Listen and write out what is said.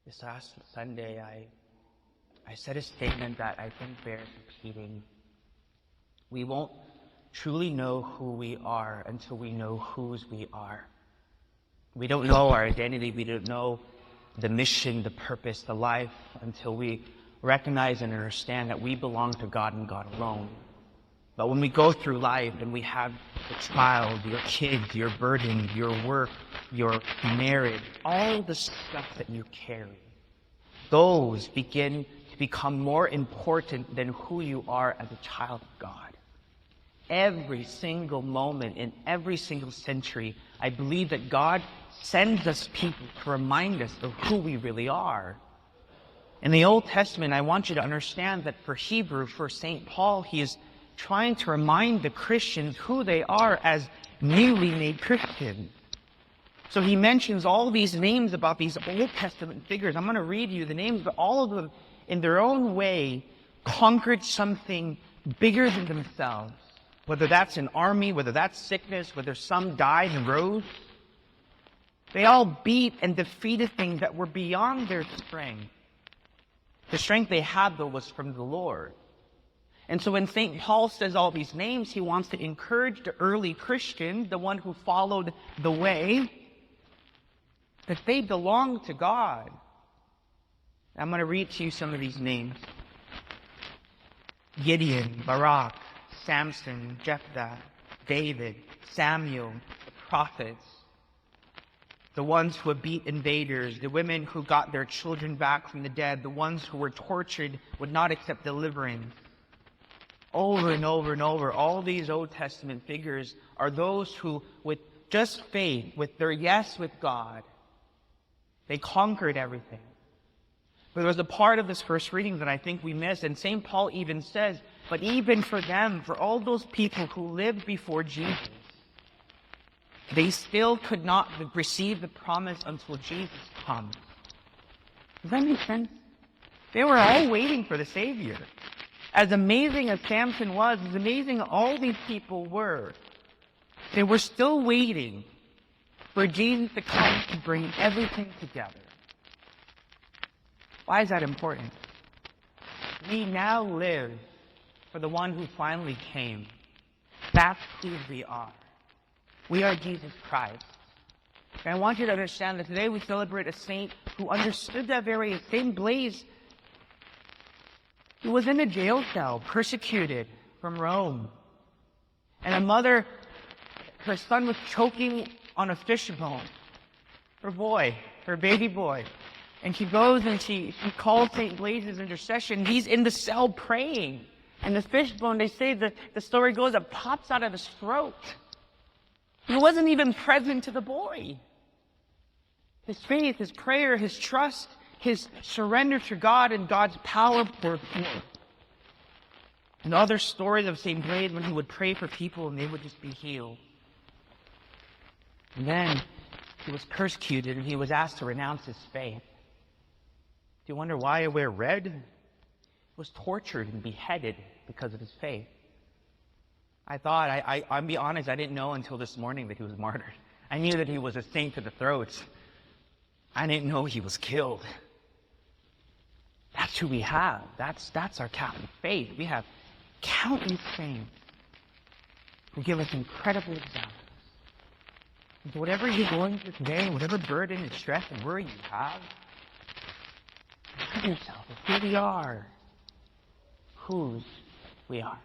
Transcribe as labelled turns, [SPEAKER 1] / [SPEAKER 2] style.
[SPEAKER 1] This last Sunday, I said a statement that I think bears repeating. We won't truly know who we are until we know whose we are. We don't know our identity. We don't know the mission, the purpose, the life until we recognize and understand that we belong to God and God alone. But when we go through life and we have a child, your kids, your burden, your work, your marriage, all the stuff that you carry, those begin to become more important than who you are as a child of God. Every single moment in every single century, I believe that God sends us people to remind us of who we really are. In the Old Testament, I want you to understand that for Hebrew, for St. Paul, he is trying to remind the Christians who they are as newly made Christians. So he mentions all these names about these Old Testament figures. I'm going to read you the names, but all of them, in their own way, conquered something bigger than themselves. Whether that's an army, whether that's sickness, whether some died and rose. They all beat and defeated things that were beyond their strength. The strength they had, though, was from the Lord. And so when St. Paul says all these names, he wants to encourage the early Christians, the one who followed the way, that they belong to God. I'm going to read to you some of these names. Gideon, Barak, Samson, Jephthah, David, Samuel, the prophets, the ones who would beat invaders, the women who got their children back from the dead, the ones who were tortured, would not accept deliverance. Over and over and over, all these Old Testament figures are those who, with just faith, with their yes with God, they conquered everything. But there was a part of this first reading that I think we missed, and St. Paul even says, but even for them, for all those people who lived before Jesus, they still could not receive the promise until Jesus comes. Does that make sense? They were all waiting for the Savior. As amazing as Samson was, as amazing all these people were, they were still waiting for Jesus to come to bring everything together. Why is that important? We now live for the one who finally came. That's who we are. We are Jesus Christ. And I want you to understand that today we celebrate a saint who understood that very Saint Blaise. He was in a jail cell, persecuted from Rome. And a mother, her son was choking on a fishbone. Her baby boy. And she goes and she calls St. Blaise's intercession. He's in the cell praying. And the fishbone, they say that the story goes, it pops out of his throat. He wasn't even present to the boy. His faith, his prayer, his trust, his surrender to God and God's power for forth. And other stories of St. Blaise when he would pray for people and they would just be healed. And then he was persecuted and he was asked to renounce his faith. Do you wonder why I wear red? He was tortured and beheaded because of his faith. I'll be honest, I didn't know until this morning that he was martyred. I knew that he was a saint to the throat. I didn't know he was killed. That's who we have. That's our Catholic faith. We have countless saints who give us incredible examples. And so whatever you're going through today, whatever burden and stress and worry you have, remind yourself of who we are, whose we are.